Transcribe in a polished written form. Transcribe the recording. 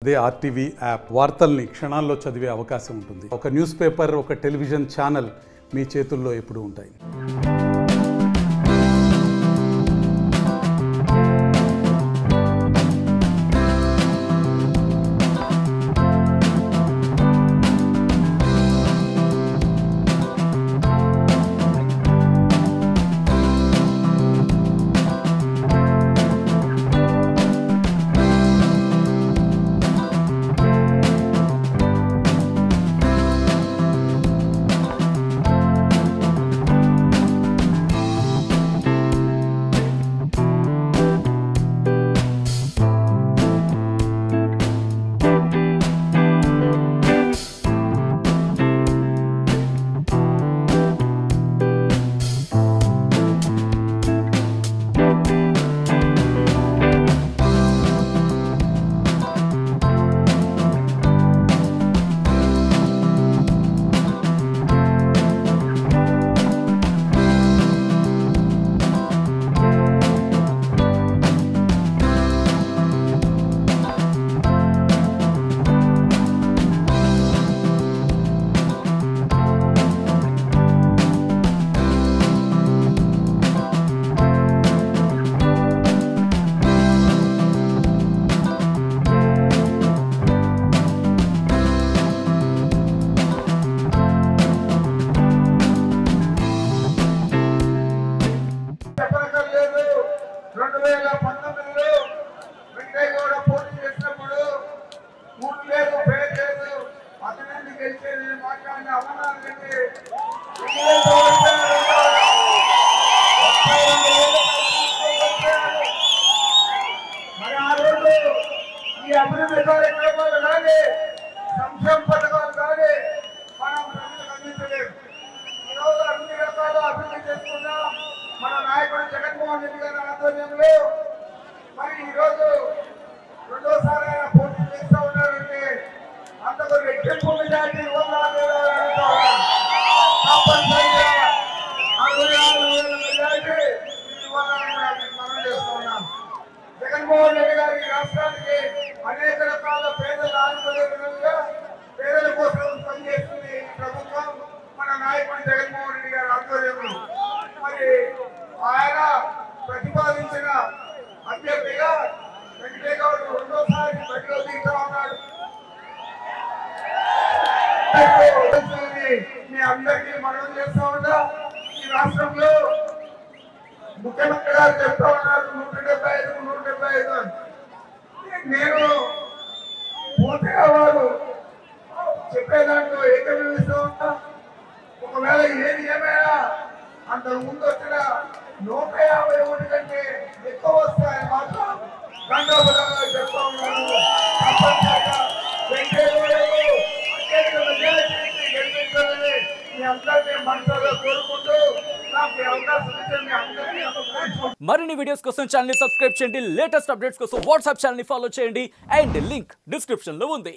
అదే RTV app వార్తల్ని క్షణాల్లో చదివే అవకాశం ఉంటుంది. ఒక న్యూస్ పేపర్, ఒక టెలివిజన్ ఛానల్ మీ చేతుల్లో ఎప్పుడూ ఉంటాయి. సంక్షేమ పథకాలు కానీ మనం ప్రజలకు అందించలేము. ఈరోజు అన్ని రకాల అభివృద్ధి చేసుకున్నాం మన నాయకుడు జగన్మోహన్ రెడ్డి గారి ఆధ్వర్యంలో. మరి ఈరోజు రెండోసారి ఆయన పోటీ చేస్తూ ఉన్నారంటే అంతకు రెట్టింపు మెజార్టీ తప్పనిసరిగా 66,000 మెజార్టీ మనం చేస్తూ ఉన్నాం. జగన్మోహన్ రెడ్డి గారి రాష్ట్రానికి అనేక రకాల పేదలు ఆదుకునే విధంగా పేదల కోసం పనిచేస్తుంది ప్రభుత్వం మన నాయకుడు జగన్మోహన్ రెడ్డి గారి ఆధ్వర్యంలో. మరి ఆయన ప్రతిపాదించిన అభ్యర్థిగా వెంకటేశ్వర గౌడ్ రెండోసారి బరిలో దిగుతా ఉన్నాడు. మీ అందరికీ మనం చేస్తా ఉన్నా ఈ రాష్ట్రంలో ముఖ్యమంత్రి గారు చెప్తా ఉన్నారు 175 అని. నేను పూర్తిగా వారు చెప్పేదాంట్లో ఏకీభవిస్తూ ఉన్నా. ఒకవేళ ఏది ఏమైనా అంతకు ముందు వచ్చిన 151 కంటే ఎక్కువ వస్తాయని మాత్రం గంటోపదంగా చెప్తా ఉన్నాను. తప్పనిసరిగా గెలిపించాలని మీ అందరినీ మనసులో కోరుకుంటూ నాకు అవకాశం ఇచ్చే మీ అందరినీ మరిన్ని వీడియోస్ కోసం ఛానల్ ని సబ్స్క్రైబ్ చేయండి. లేటెస్ట్ అప్డేట్స్ కోసం వాట్సాప్ ఛానల్ ని ఫాలో చేయండి. అండ్ లింక్ డిస్క్రిప్షన్ లో ఉంది.